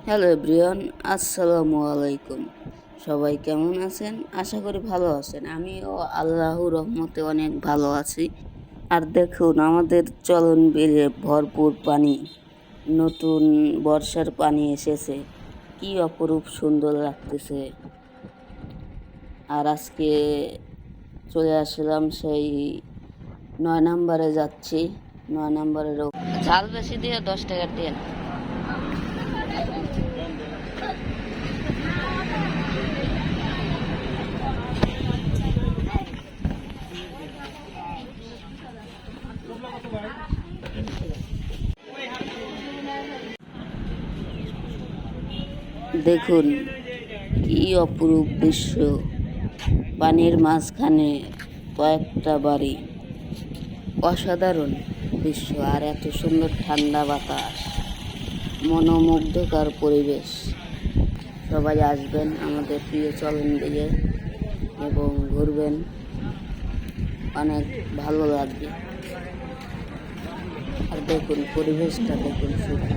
Hello everyone, আসসালামু আলাইকুম। সবাই কেমন আছেন? আশা করি ভালো আছেন। আমিও আল্লাহর রহমতে অনেক ভালো আছি। আর দেখুন, আমাদের চলন বিলে ভরপুর পানি, নতুন বর্ষার পানি এসেছে। কি অপরূপ সুন্দর লাগতেছে। আর আজকে চলে আসলাম সেই 9 নম্বরে যাচ্ছি। 9 নম্বরেরও ঝাল বেশি দিয়ে 10 টাকা দিয়ে। দেখুন কি অপরূপ দৃশ্য, পানির মাঝখানে কয়েকটা বাড়ি, অসাধারণ দৃশ্য। আর এত সুন্দর ঠান্ডা বাতাস, মনোমুগ্ধকর পরিবেশ। সবাই আসবেন আমাদের প্রিয় চলন দিকে এবং ঘুরবেন, অনেক ভালো লাগবে। আর দেখুন পরিবেশটা দেখুন শুধু।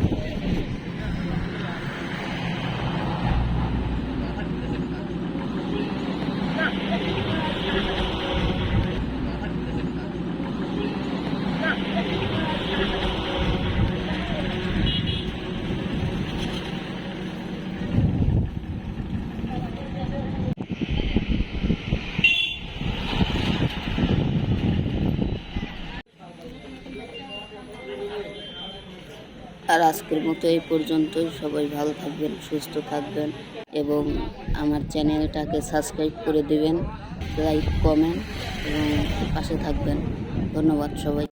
আর আজকের মতো এই পর্যন্তই। সবাই ভালো থাকবেন, সুস্থ থাকবেন এবং আমার চ্যানেলটাকে সাবস্ক্রাইব করে দিবেন, লাইক কমেন্ট এবং পাশে থাকবেন। ধন্যবাদ সবাই।